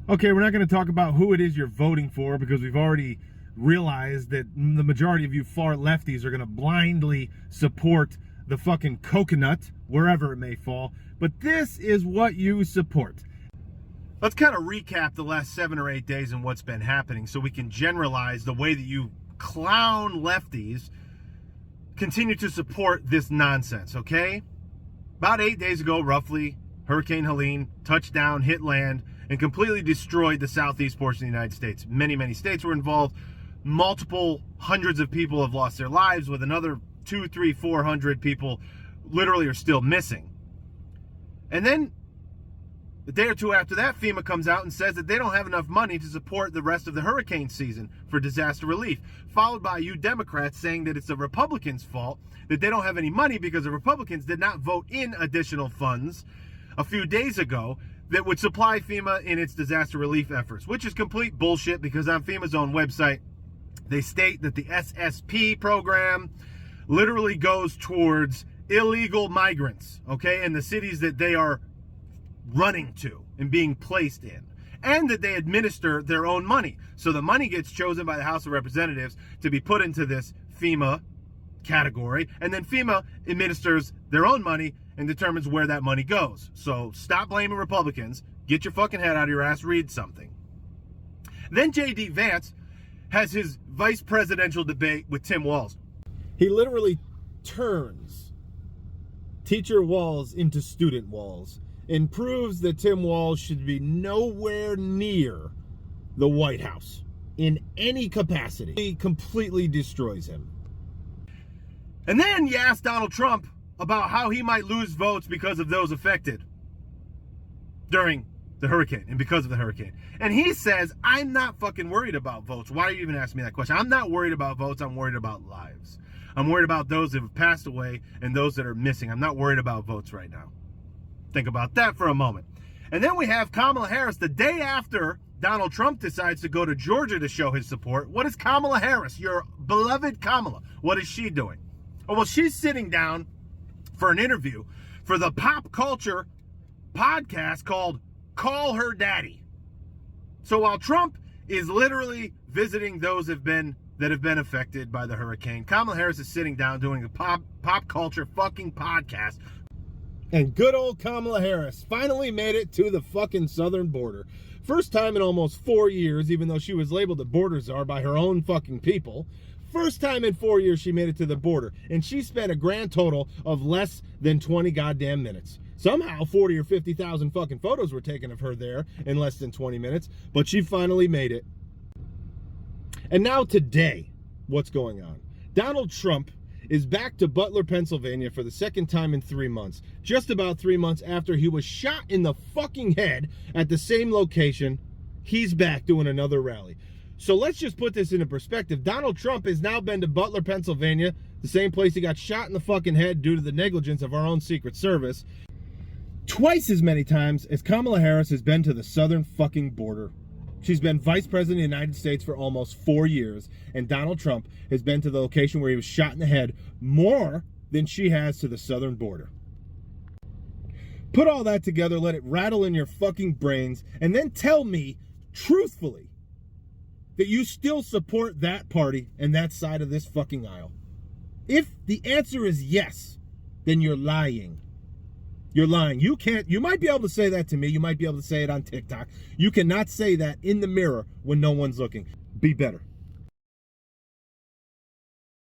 Okay, we're not going to talk about who it is you're voting for because we've already realized that the majority of you far lefties are going to blindly support the fucking coconut wherever it may fall. But this is what you support. Let's kind of recap the last 7 or 8 days and what's been happening so we can generalize the way that you clown lefties continue to support this nonsense, okay? About 8 days ago, roughly, Hurricane Helene touched down, hit land, and completely destroyed the southeast portion of the United States. Many, many states were involved. Multiple hundreds of people have lost their lives, with another 200, 300, 400 people literally are still missing. And then a day or two after that, FEMA comes out and says that they don't have enough money to support the rest of the hurricane season for disaster relief, followed by you Democrats saying that it's the Republicans' fault, that they don't have any money because the Republicans did not vote in additional funds a few days ago that would supply FEMA in its disaster relief efforts, which is complete bullshit because on FEMA's own website, they state that the SSP program literally goes towards illegal migrants, okay, in the cities that they are running to and being placed in, and that they administer their own money. So the money gets chosen by the House of Representatives to be put into this FEMA category, and then FEMA administers their own money and determines where that money goes. So stop blaming Republicans, get your fucking head out of your ass, read something. Then J.D. Vance has his vice presidential debate with Tim Walz. He literally turns teacher Walz into student Walz and proves that Tim Walz should be nowhere near the White House in any capacity. He completely destroys him. And then you ask Donald Trump about how he might lose votes because of those affected during the hurricane and because of the hurricane. And he says, I'm not fucking worried about votes. Why are you even asking me that question? I'm not worried about votes. I'm worried about lives. I'm worried about those that have passed away and those that are missing. I'm not worried about votes right now. Think about that for a moment. And then we have Kamala Harris the day after Donald Trump decides to go to Georgia to show his support. What is Kamala Harris, your beloved Kamala, what is she doing? Oh, well, she's sitting down for an interview for the pop culture podcast called Call Her Daddy. So while Trump is literally visiting those that have been affected by the hurricane, Kamala Harris is sitting down doing a pop culture fucking podcast. And good old Kamala Harris finally made it to the fucking southern border. First time in almost 4 years, even though she was labeled the border czar by her own fucking people. First time in 4 years she made it to the border. And she spent a grand total of less than 20 goddamn minutes. Somehow 40 or 50,000 fucking photos were taken of her there in less than 20 minutes. But she finally made it. And now today, what's going on? Donald Trump is back to Butler, Pennsylvania for the second time in 3 months. Just about 3 months after he was shot in the fucking head at the same location, he's back doing another rally. So let's just put this into perspective. Donald Trump has now been to Butler, Pennsylvania, the same place he got shot in the fucking head due to the negligence of our own Secret Service, twice as many times as Kamala Harris has been to the southern fucking border. She's been vice president of the United States for almost 4 years, and Donald Trump has been to the location where he was shot in the head more than she has to the southern border. Put all that together, let it rattle in your fucking brains, and then tell me, truthfully, that you still support that party and that side of this fucking aisle. If the answer is yes, then you're lying. You're lying. You might be able to say that to me. You might be able to say it on TikTok. You cannot say that in the mirror when no one's looking. Be better.